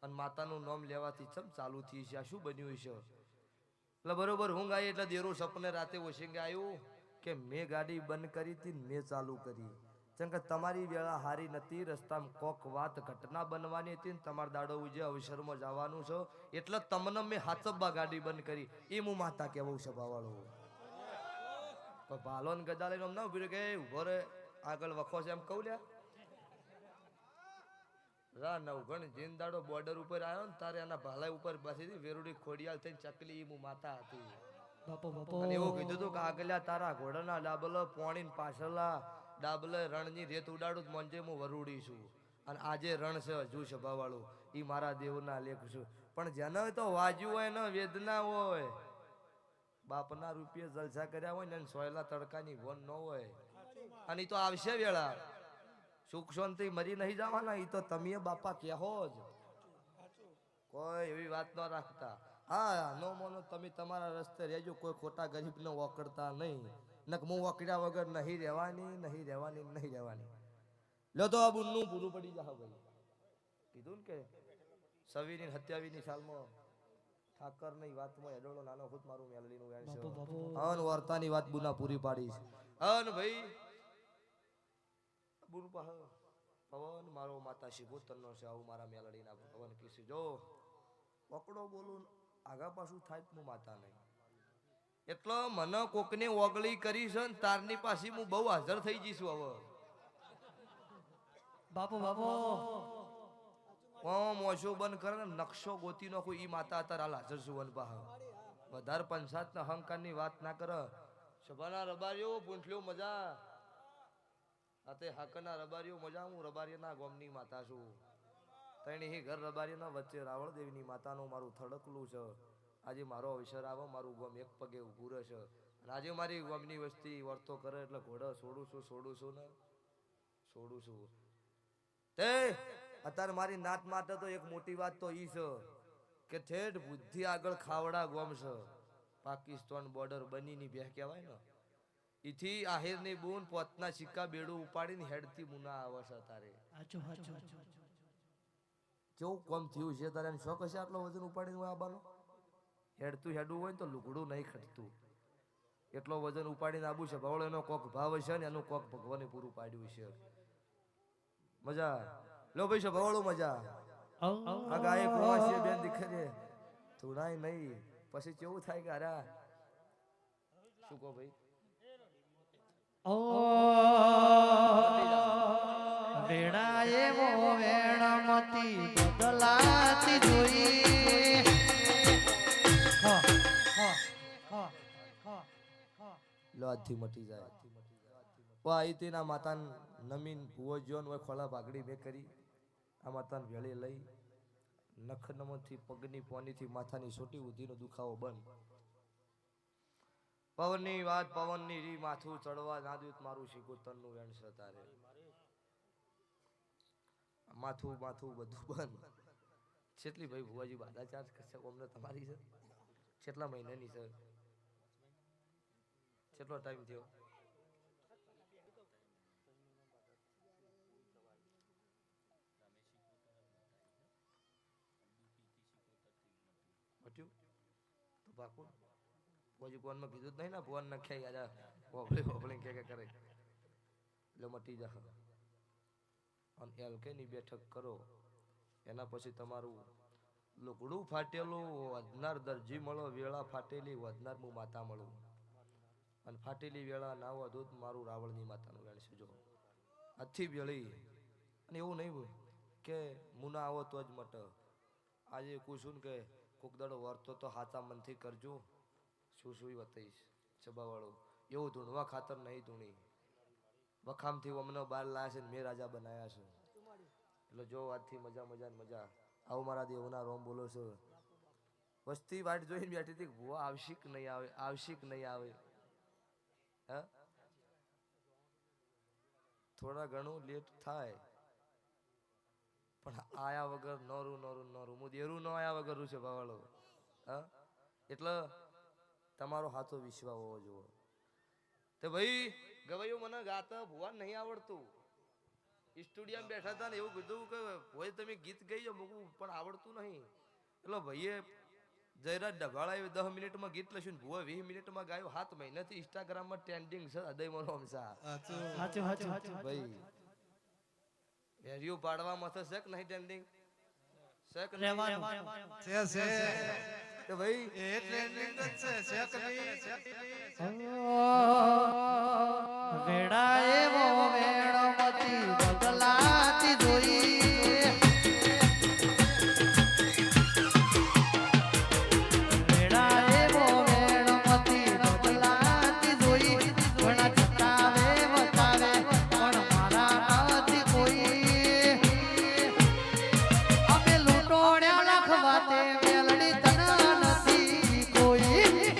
અને માતાનું નામ લેવાથી ચમ ચાલુ થઈ છે આ શું બન્યું છે એટલે બરોબર ઊંઘ આવી એટલે દેરું સપને રાતે ઓશિંગે આવ્યું કે મેં ગાડી બંધ કરી હતી મેં ચાલુ કરી કેમ કે તમારી વેળા હારી નથી રસ્તામાં કોક વાત ઘટના બનવાની હતી ને તમારા દાડો ઉજે અવસરમાં જવાનું છે એટલે તમને મેં હાથબા ગાડી બંધ કરી એ હું માતા કેવું સભાવાળો પણ ભાલો ને ગદા લઈને ના ઉભી કે ઉભો રે આગળ વખો છે એમ કહું લ્યા નવગણ જીંદાડો બોર્ડર ઉપર આવ્યો ને તારે એના ભાલા ઉપર બેસી વેરુડી ખોડિયાલ થઈને ચકલી હું માતા હતી બાપો બાપો અને એવું કીધું હતું કે આગળ્યા તારા ઘોડાના ડાબલ પોણી ને પાછળના ડાબલે રણની રેત ઉડાડું મંજે હું વરુડી છું અને આજે રણ છે હજુ સભાવાળું ઈ મારા દેવના લેખ છું પણ જેને તો વાજ્યું હોય ને વેદના હોય બાપના રૂપિયે જલસા કર્યા હોય ને સોયલા તડકાની વન ન હોય અને ઈ તો આવશે વેળા સુખ શાંતિ મરી નહીં જવાના ઈ તો તમે બાપા કહો જ કોઈ એવી વાત ન રાખતા હા નો મોનો તમે તમારા રસ્તે રહેજો કોઈ ખોટા ગરીબને વોકડતા નહીં નક હું વકડ્યા વગર નહીં રહેવાની લો તો આ બુનનું પૂરું પડી જા ભાઈ કીધું ને કે 27 ની 27 ની સાલમાં ઠાકર ની વાતમાં હેડોળો નાનો ખુદ મારું મેલડીનું વેણ છે બાપુ બાપુ અન વાર્તાની વાત બુના પૂરી પાડીશ અન ભાઈ બુન પાહ પવન મારો માતા શિવોતરનો છે આવું મારા મેલડીના પવન કીસી જો પકડો બોલું આગા પાછું થાય હું માતા નહીં એટલો મને કોકને ઓગળી કરી છે ને તારની પાછી હું બહુ હાજર થઈ જઈશું હવે બાપુ બાપુ મોશો બંધ કરે ને નકશો ગોતી નાખું ઈ માતા અત્યારે હાલ હાજર છું વન પાહ વધારે પંચાયત ના અહંકારની વાત ના કરે સભાના રબારીઓ પૂંછલ્યો મજા આતે હાકરના રબારીઓ મજા હું રબારીના ગોમની માતા છું તણી ઘર રબારીના વચ્ચે રાવળ દેવીની માતાનું મારું થડકલું છે આજે મારો અવસર આવે મારું ગોમ એક પગે ઊભું રહેશે અને આજે મારી ગોમની વસ્તી વર્તો કરે એટલે ઘોડો છોડું છું ને છોડું છું તે અત્યારે મારી નાત માટે તો એક મોટી વાત તો ઈ છે કે ઠેઠ બુદ્ધિ આગળ ખાવડા ગોમ છે પાકિસ્તાન બોર્ડર બનીની બે કહેવાય ને ઈથી આહિરની બૂન પોતના સિક્કા બેડું ઉપાડીને હેડતી મુના આવે છે તારે હાચું હાચું કેવું કોમ થયું છે તારે શોખ હશે આટલો વજન ઉપાડીને આવવાનો હેડવું હોય ને તો લુગડું નહીં ખટતું એટલો વજન ઉપાડીને આવું છે ભવળ એનો કોક ભાવ છે ને એનું કોક ભગવાને પૂરું પાડ્યું છે મજા લો ભાઈ છે ભવળું મજા આ ગાય કુવાસી બેન દીખરે થોડાય નહીં પછી કેવું થાય કે અરે શું કહો ભાઈ વેણાએ મો વેણમતી બદલાતી જોઈ લો આજથી મટી જાય આઈ તેના માતા નમીન ભુવો જોન હોય ખોલા ભાગડી મેં કરી આ માતાને વેળી લઈ નખ નમથી પગની પોનીથી માથાની સોટી ઉધીનો દુખાવો બંધ પવનની વાત પવનની રી માથું ચડવા ના દઉં મારું શિકોતરનું વેણ છે તારે માથું બધું બંધ કેટલી ભાઈ ભુવાજી બાધા ચાર્જ કરશે અમને તમારી છે કેટલા મહિનાની છે કેટલો ટાઈમ થયો મટ્યું તો પાકું ભુવાજી ફોનમાં કીધું જ નહીં ને ફોન નખ્યા યાર હોબળી કે કરે એટલે મટી જા અને એલકેની બેઠક કરો એના પછી તમારું લુગડું ફાટેલું વધનાર દરજી મળો વેળા ફાટેલી વધનાર હું માતા મળું અને ફાટેલી વેળા ના વધુ મારું રાવળની માતાનું વેણ છે જો હાથી વેળી અને એવું નહીં કે મુના આવો તો જ મટ આજે કુશું કે કોક દાડો વર્તો તો હાચા મનથી કરજો શું બતાવીશ છબાવાળો એવું ધૂણવા ખાતર નહીં ધૂણી વખામથી અમને બાર લાયા છે ને મેં રાજા બનાવ્યા છે એટલે જો આજથી મજા આવું મારા દેવના રોમ બોલો છો વસ્તી વાટ જોઈને બેઠી હતી ભુવા આવશે કે નહીં આવે હા થોડા ઘણું લેટ થાય પણ આયા વગર નોરું હું દેરું ન આયા વગર છે ભાવાળો હા એટલે તમારો હાથો વિશ્વાસ હોવો જોવો તો ભાઈ ગવાયું મને ગાતા ભુવા નહીં આવડતું સ્ટુડિયમ બેઠા હતા ને એવું કીધું કે ભાઈ તમે ગીત ગઈ મૂકવું પણ આવડતું નહીં એટલે ભાઈએ જયરાજ ડભાળાએ 10 મિનિટમાં ગીત લખ્યું ને ભુવા 20 મિનિટમાં ગાયો 7 મહિનાથી ઇન્સ્ટાગ્રામમાં ટ્રેન્ડિંગ છે હૃદય મનો હમસા ભાઈ વેરિયો પાડવામાં થશે કે નહીં ટ્રેન્ડિંગ છે કે તો ભાઈ એ ટ્રેન્ડિંગ જ છે કે નહીં વેણાએ મો વેણમતી બદલાતી જોઈ વેણાએ મો વેણમતી બદલાતી જોઈ ઘણા ચતાવે વતાવે પણ મારા નથી કોઈ અમે લૂંટોણ્યા લખવાતે મેલડી તના નથી કોઈ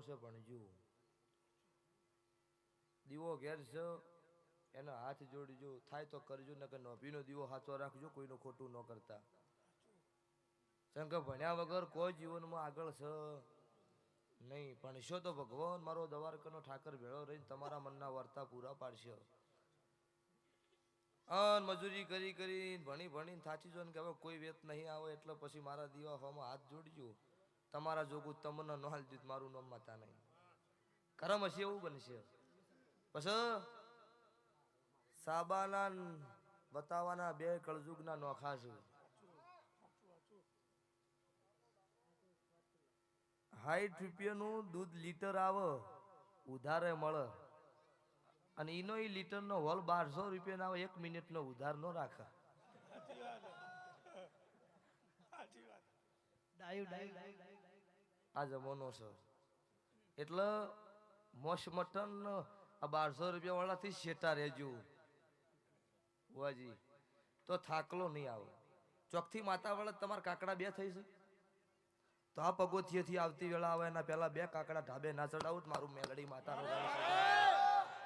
છે ભણજો દીવો ઘેર છે એના હાથ જોડજો થાય તો કરજો નકર નોભીનો દીવો હાથો રાખજો કોઈનું ખોટું ન કરતા શંકર ભણ્યા વગર કોઈ જીવનમાં આગળ છે નહીં ભણશો તો ભગવાન મારો દવારકાનો ઠાકર ભેળો રહીને તમારા મનના વર્તા પૂરા પાડશે અન મજૂરી કરી કરી ભણી ભણીને થાચી જો ને કે હવે કોઈ વેત નહીં આવે એટલે પછી મારા દીવા હોમાં હાથ જોડજો તમારા જોગું તમને ન હાલ દીધું મારું નામ માતા નહીં કરમ હશે એવું બનશે પછી સાબાના બતાવવાના બે કળજુગના નોખા છે 60 રૂપિયાનું દૂધ લીટર આવે ઉધારે મળે અને એનો એ લીટરનો હોલ 1200 રૂપિયાનો આવે 1 મિનિટનો ઉધાર ન રાખે આ જમાનો છે એટલે મોશ મટન આ 1200 રૂપિયા વાળાથી શેટા રહેજો વાજી તો થાકલો નહીં આવે ચોકથી માતા વાળા તમારા કાકડા બે થઈ છે તો આ પગોથીએથી આવતી વેળા આવે એના પહેલા 2 કાકડા ઢાબે ના ચડાવું મારું મેલડી માતાનો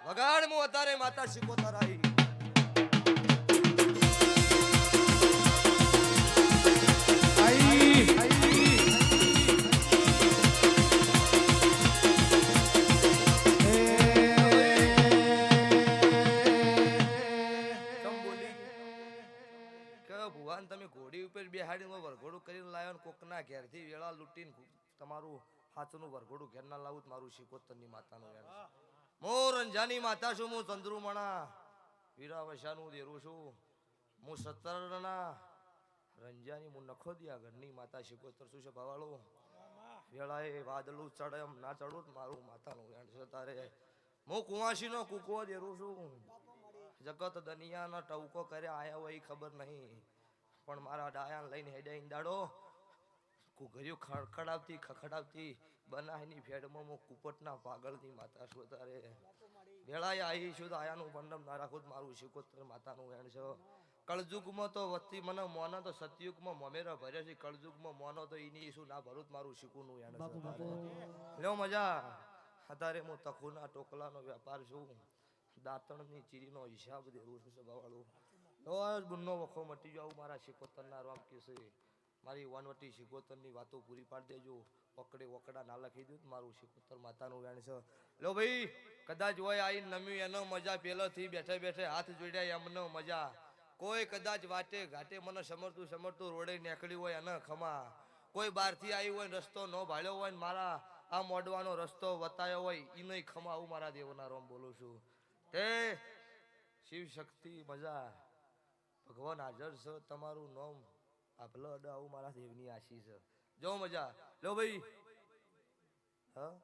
વગાડ હું અત્યારે માતા શીખોતર આવી તમે ઘોડી ઉપર બેહાડીને વરઘોડું કરીને લાવ્યો ને કોકના ઘેરથી વેળા લૂંટીને તમારું હાથનું વરઘોડું ઘેર ના લાવું મારું શિકોતરની માતાનું વેણ હું રંજાની માતા છું હું ચંદ્રુમણા વીરાવશાનું દેરું છું હું સત્તરના રંજાની હું નખોદિયા ઘરની માતા શિકોતર શું છે ભાવાળો વેળાએ વાદળું ચડે એમ ના ચડું મારું માતાનું વેણ છે તારે હું કુંવાસીનો કૂકવો દેરું છું જગત દનિયાનો ટવકો કર્યા આયા હોય એ ખબર નહીં પણ મારા ડાયાને લઈને હેડે ઈંડાડો ઘુઘર્યું ખડખડાવતી ખખડાવતી બનાવીની ફેડમાં હું કુપટના પાગળની માતા છું તારે વેળાએ આવી છું તો આયાનું પંડમ ના રાખું મારું શિકોતર માતાનું વેણ છે કળજુગમાં તો વસ્તી મને મોનો તો સતયુગમાં મમેરા ભર્યા છે કળજુગમાં મોનો તો એની શું ના ભરું મારું શીખુનું વેણ છે લ્યો મજા અત્યારે હું તખુના ટોકલાનો વેપાર છું દાંતણની ચીરીનો હિસાબ દેવું છું સભાવાળું રોજ ગુનો વખો મટી જાવ મારા શિકોતરના રામ કહેશે મારી વનવટી શિકોતરની વાતો પૂરી પાડી દેજો પકડે વકડા ના લખી દઉં મારું શિકોતર માતાનું વેણ છે લો ભાઈ કદાચ હોય આઈ નમ્યું એનો મજા પેલોથી બેઠે બેઠે હાથ જોડ્યા એમનો મજા કોઈ કદાચ વાટે ઘાટે મને સમરતું રોડે નીકળ્યું હોય એને ખમા કોઈ બહારથી આવ્યું હોય રસ્તો ન ભાળ્યો હોય ને મારા આ મોડવાનો રસ્તો બતાવ્યો હોય એ નહીં ખમા આવું મારા દેવના રોમ બોલું છું તે શિવ શક્તિ મજા ભગવાન હાજર છે તમારું નામ આપલો અડ આવું મારા દેવની આશી છે જો મજા લો ભાઈ હા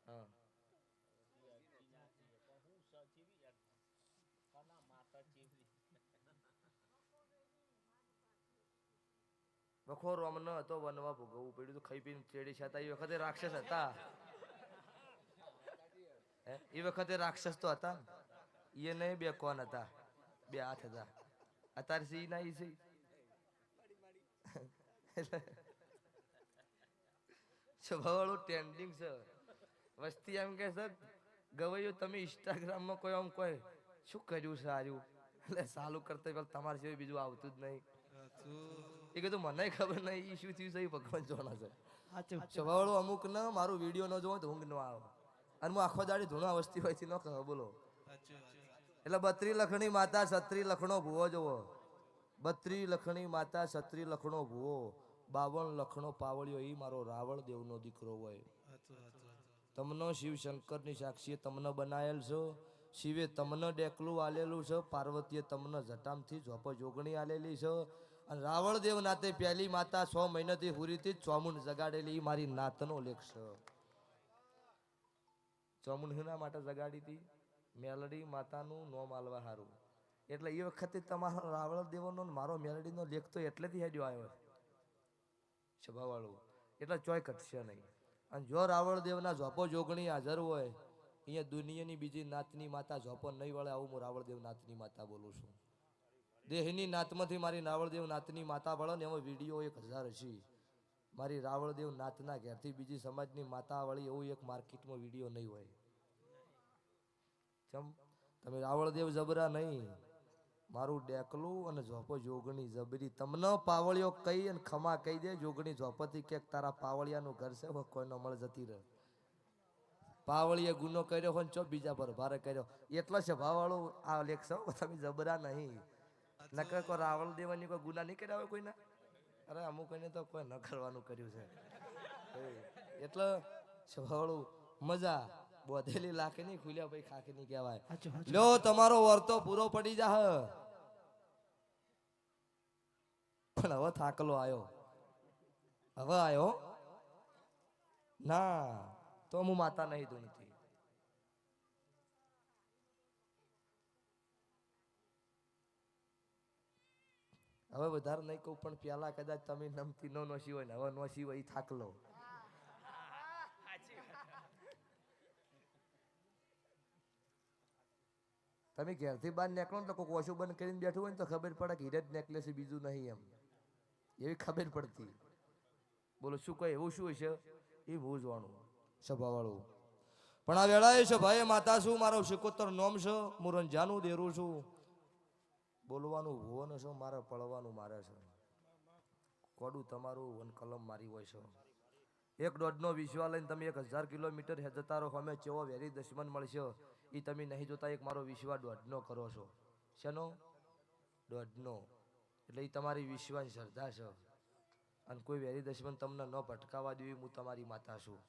હા વખો રોમ ન હતો વનવા ભોગવવું પડ્યું તો ખાઈ પીને ચેડી છતા એ વખતે રાક્ષસ હતા એ વખતે રાક્ષસ તો હતા એ નહીં બે કોણ હતા બે હાથ હતા અત્યારે સી ના ઈ સી સ્વભાવવાળું ટ્રેન્ડિંગ છે વસ્તી એમ કે સર ગવાયો તમે ઇન્સ્ટાગ્રામમાં કોઈ આમ કોઈ શું કર્યું છે આર્યું એટલે ચાલુ કરતા પેલા તમારે સિવાય બીજું આવતું જ નહીં એ કીધું મને ખબર નહીં એ શું થયું છે એ ભગવાન જોણા છે સ્વભાવવાળું અમુક ન મારું વિડીયો ન જોવો તો ઊંઘ ન આવે અને હું આખો દાડી ધૂણા વસ્તી હોય ન કહો બોલો એટલે 32 લખણી માતા 36 લખણો ભૂવો જોવો 32 લખણી માતા 36 લખણો ભૂવો 52 લખણો પાવળિયો એ મારો રાવણ દેવનો દીકરો હોય તમને શિવ શંકરની સાક્ષીએ તમને બનાયેલ છો શિવે તમને ડેકલું આલેલું છે પાર્વતીએ તમને જટામથી ઝોપ જોગણી આલેલી છે અને રાવણ દેવ નાતે પહેલી માતા 6 મહિનાથી હુરીથી ચોમુંડ જગાડેલી એ મારી નાતનો લેખ છે ચોમુંડના માટે જગાડી હતી મેલડી માતાનું નોમ આલવા હારું એટલે એ વખતે તમારો રાવણ દેવનો મારો મેલડીનો લેખ તો એટલેથી હેડ્યો આવ્યો સ્વભાવવાળું એટલે ચોય ઘટશે નહીં અને જો રાવણ દેવના ઝોપો જોગણી હાજર હોય અહીંયા દુનિયાની બીજી નાતની માતા ઝોપો નહીં વળે આવું હું રાવણદેવ નાતની માતા બોલું છું દેહની નાતમાંથી મારી રાવણદેવ નાતની માતા વળે ને એમાં વિડીયો 1000 હશે મારી રાવળદેવ નાતના ઘેરથી બીજી સમાજની માતા વળી એવું એક માર્કેટમાં વિડીયો નહીં હોય. ચમ તમે રાવળદેવ જબરા નહીં, મારું ડેકલું અને ઝોપો જોગણી જબરી. તમને પાવળિયો કઈ અને ખમા કહી દે જોગણી ઝોપથી કે તારા પાવળિયાનું ઘર છે કોઈનો મળ જતી રહે. પાવળીએ ગુનો કર્યો હોય ચો બીજા પર ભારે કર્યો એટલો સ્વભાવવાળું આ લેખ છો તમે જબરા નહીં. નકર કોઈ રાવળ દેવાની કોઈ ગુના નહીં કર્યા હોય કોઈના. અરે અમુક ને તો કોઈ ન કરવાનું કર્યું છે એટલે સ્વભાવવાળું મજા બોધેલી લાખે નહીં ખુલ્યા ભાઈ ખાખી નહીં કહેવાય. લ્યો તમારો વર્તો પૂરો પડી જા પણ હવે થાકલો આવ્યો હવે આવ્યો ના તો હું માતા નહીં ધૂણતી. હવે વધારે નહીં કહું પણ પેલા કદાચ તમે નમતી ન નોશી હોય ને હવે નોશી હોય થાક લો. તમે ઘેરથી બહાર નીકળો ને તો કોઈ ઓછું બંધ કરીને બેઠું હોય ને તો ખબર પડે કે હીરે જ નેકલેસ બીજું નહીં એમ એવી ખબર પડતી. બોલો શું કહે એવું શું હશે એ બહુ જોવાનું સભાવાળું. પણ આ વેળાએ છે ભાઈ માતા શું મારો શિકોતર નોમ છે હું રંજાનું દેરું છું. બોલવાનું ભુવન છે મારે પડવાનું મારે છે. કોડું તમારું વન કલમ મારી હોય છે. એક દોઢનો વિશ્વા લઈને તમે 1000 કિલોમીટર જતા રહો અમે ચેવો વેરી દુશ્મન મળશે એ તમે નહીં જોતા. એક મારો વિશ્વા દોઢનો કરો છો. શેનો દોઢનો એટલે એ તમારી વિશ્વાની શ્રદ્ધા છે. અને કોઈ વેરી દુશ્મન તમને ન ભટકાવા દેવી હું તમારી માતા છું.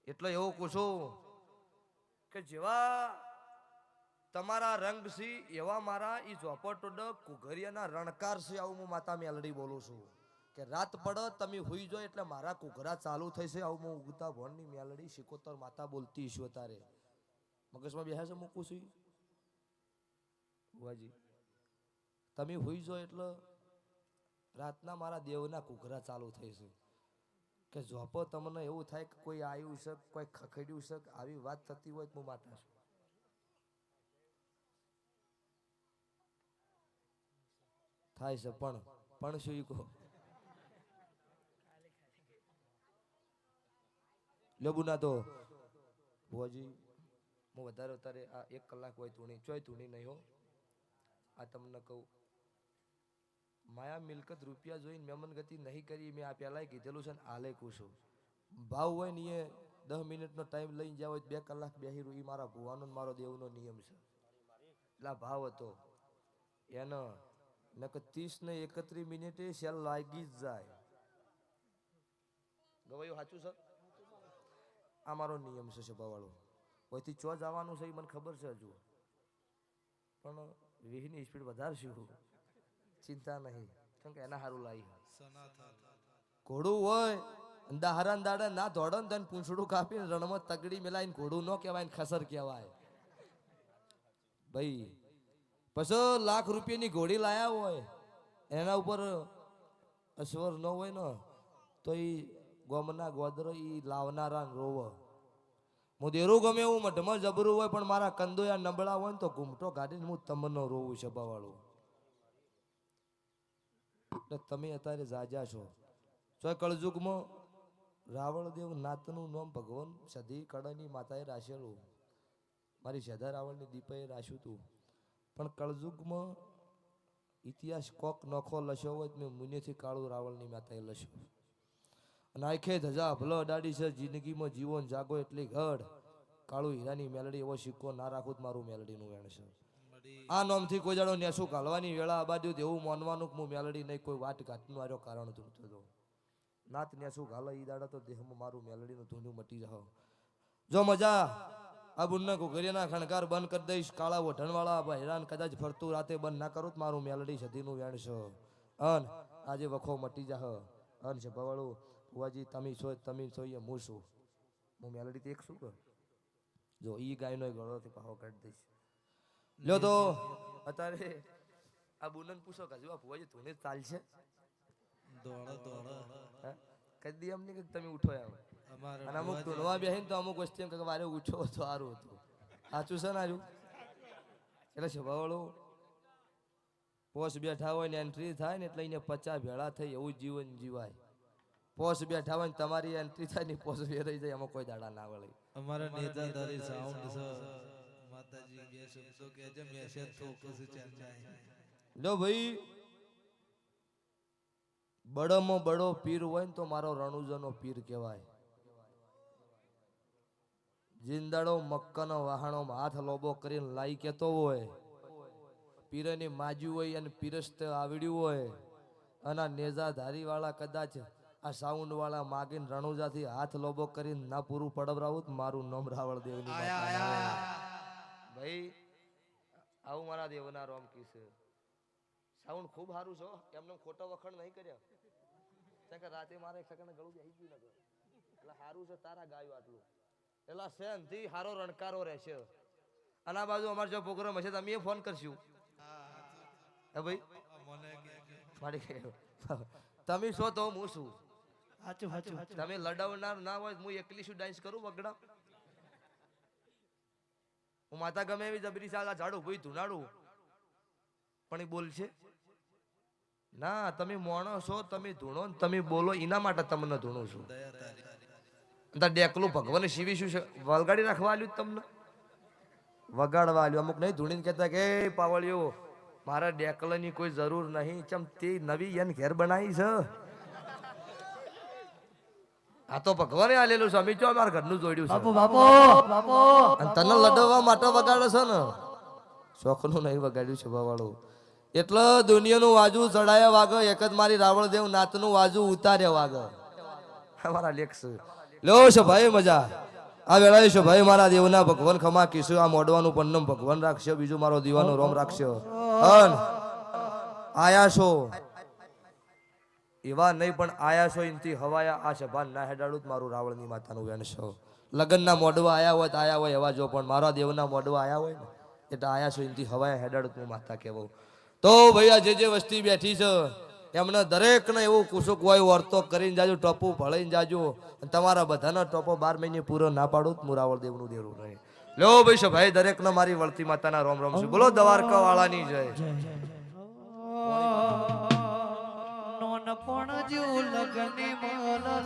એટલે એવું પૂછું કે જેવા તમારા રંગ છે એવા મારા ઈ ઝોપટોડ કુઘરિયાના રણકાર છે. આવું હું માતા મેલડી બોલું છું કે રાત પડે તમે હુઈ જો એટલે મારા કુઘરા ચાલુ થશે. આવું હું ઉગતા ભણની મેલડી શિકોતર માતા બોલતી છું. તારે મગજમાં બેહે છે મૂકું છું વાજી. તમે હુઈ જો એટલે રાતના મારા દેવના કુઘરા ચાલુ થશે કે ઝોપો તમને એવું થાય કે કોઈ આવ્યું છે કોઈ ખખડ્યું છે આવી વાત થતી હોય તો હું માતા છું. થાય છે પણ શું કહો લેબુના તો ભુવાજી હું વધારે આ 1 કલાક હોય ધૂણી ચોય ધૂણી નહીં હો. આ તમને કહું માયા મિલકત રૂપિયા જોઈને મેમન ગતિ નહીં કરી. મેં આ પહેલાં કીધેલું છે ને આલે કુશું ભાવ હોય ને એ 10 મિનિટનો ટાઈમ લઈને જાવ 2 કલાક બેહી રહ્યું. એ મારા ભુવાનો મારો દેવનો નિયમ છે. એટલે ભાવ હતો એનો નકર 30 ને 31 મિનિટે સેલ લાગી જ જાય. ગવાયું સાચું સર આ મારો નિયમ છે સભાવાળો. કોઈથી ચો જવાનું છે એ મને ખબર છે હજુ પણ વીહની સ્પીડ વધારશું ચિંતા નહીં કેમ કે એના સારું લાવી. ઘોડું હોય દાહરા દાડા ના દોડો ને તને પૂંછડું કાપીને રણમાં તગડી મેલાઈને ઘોડું ન કહેવાય ખસર કહેવાય ભાઈ. પછી લાખ રૂપિયાની ઘોડી લાયા હોય એના ઉપર અશ્વર ન હોય ને તો એ ગોમના ગોદરો એ લાવનારા રોવ. હું દેરું ગમે એવું મઢમાં જબરું હોય પણ મારા કંદોયા નબળા હોય ને તો ઘૂમટો કાઢીને હું તમને રોવું સભાવાળું. એટલે તમે અત્યારે જાજા છો. ચોય કળજુગમાં રાવળદેવ નાતનું નામ ભગવાન સધી કળની માતાએ રાશેલું. મારી સધા રાવળની દીપાએ રાખ્યું હતું. પણ કળજુગમાં ઇતિહાસ કોક નોખો લસ્યો હોય મેં મુનેથી કાળું રાવળની માતાએ લસ્યો. અને આખે ધજા ભલો અડાડી છે જિંદગીમાં જીવન જાગો એટલી ઘડ. કાળું હીરાની મેલડી એવો સિક્કો ના રાખું મારું મેલડીનું વેણ છે. આ નામથી કોઈ જાડો નેસું કાઢવાની વેળા આબાદ્યું એવું માનવાનું કે હું મેલડી નહીં કોઈ વાટ ઘાટનું આર્યો કારણ ધૂણતો નાત નેસું ઘાલો ઈ દાડા તો દેહમાં મારું મેલડીનું ધૂંધું મટી જાવ. જો મજા આ બુનના ઘોઘરિયાના ખણકાર બંધ કરી દઈશ. કાળા ઓઢણવાળા હેરાન કદાચ ફરતું રાતે બંધ ના કરું મારું મેલડી સધીનું વેણ છે. અન આજે વખો મટી જાહ અન છે ભવાળું ભુવાજી તમે છો એ હું છું. હું મેલડી તો એક શું કર જો ઈ ગાયનો ગળોથી પાહો કાઢી દઈશ. લ્યો તો અત્યારે આ બુનન પૂછો કે આ ભુવાજી તું ચાલશે કદી એમ નહીં કે તમે ઉઠો એમ. અને અમુક ધૂણવા બેહીને તો અમુક વસ્તુ એમ કે વારે ઉઠો તો સારું હતું. સાચું છે ને આજુ એટલે સ્વભાવવાળું પોસ્ટ બેઠા હોય ને એન્ટ્રી થાય ને એટલે એને 50 ભેળા થઈ એવું જીવન જીવાય. પોસ બેઠા હોય ને તમારી એન્ટ્રી થાય ને પોસ વેરાઈ જાય એમાં કોઈ દાડા ના વળે. અમારા નેતાધારી સાઉન્ડ છે માતાજી બે શબ્દો કહેજે મેસેજ તો પછી ચેન્જાય. જો ભાઈ બડોમાં બડો પીર હોય ને તો મારો રણુજાનો પીર કહેવાય. જિંદાડો મક્કાનો વાહણોમાં હાથ લોબો કરીને લાઈ કેતો હોય, પીરની માજી હોય અને પીરસ્ત આવડ્યું હોય અને આ નેજાધારી વાળા કદાચ આ સાઉન્ડ વાળા માગીને રણુજાથી હાથ લોબો કરીને ના પૂરું પડવરાવું તો મારું નામ રાવળ દેવની ભાઈ આવું મારા દેવના રોમ કી છે. સાઉન્ડ ખૂબ સારું છો, એમને ખોટો વખણ નહીં કર્યા. કે રાતે મારે એક સેકન્ડ ગળું બેસી ગયું નગર એટલે સારું છે તારા ગાયું આટલું એટલે સેનથી સારો રણકારો રહેશે. અને આ બાજુ અમારો જો પ્રોગ્રામ હશે તમે ફોન કરશું. હે ભાઈ તમે છો તો હું છું. તમે લડાવનાર ના હોય હું એકલી શું ડાન્સ કરું વગડા. હું માતા ગમે એવી જબરી સાલા ઝાડુ ભાઈ ધુનાડું પણ એ બોલશે ના. તમે મોણો છો, તમે ધૂણો ને તમે બોલો એના માટે તમને ધૂણું છું. ડેકલું ભગવાન શિવી શું છે વલગાડી રાખવા આલ્યું તમને વગાડવા આલ્યું. અમુક નહીં ધૂણીને કહેતા કે પાવળીઓ મારા ડેકલાની કોઈ જરૂર નહીં, ચમ તે નવી એને ઘેર બનાવી છે. આ તો ભગવાને આલેલું છે, અમે જો અમારા ઘરનું જોડ્યું છે. અને તને લડવા માટે વગાડે છે ને, શોખનું નહીં વગાડ્યું છે બાવાળું. એટલે દુનિયાનું વાજુ ચડાયા વાગે એક જ મારી રાવળ દેવ નાતનું વાજુ ઉતાર્યા વાગે. અમારા લેખ છે લો છે ભાઈ મજા આ વેળાએ છે ભાઈ મારા દેવના ભગવાન ખમા કીશું. આ મોડવાનું પન્નમ ભગવાન રાખશે, બીજું મારો દીવાનો રોમ રાખશે. અન આયા છો એવા નહીં પણ આયા છો એમથી હવાયા આ સભા ના હેડાડું મારું રાવળની માતાનું વેણ છો. લગ્નના મોડવા આયા હોય તો આયા હોય એવા જો, પણ મારા દેવના મોડવા આયા હોય ને એટલે આયા છો એમથી હવાયા હેડાડું હું માતા કહેવું. તો ભૈયા જે વસ્તી બેઠી છે એમને દરેકને એવું કુસુક હોય વર્તો કરીને જાજો, ટોપું ભળીને જાજો. તમારા બધાના ટોપો 12 મહિને પૂરો ના પાડું હું રાવળ દેવનું દેરું રહે. લો ભાઈ છે ભાઈ દરેકને મારી વળતી માતાના રોમ રોમ છું. બોલો દ્વારકા વાળાની જય. નોન પણ જીવ લગની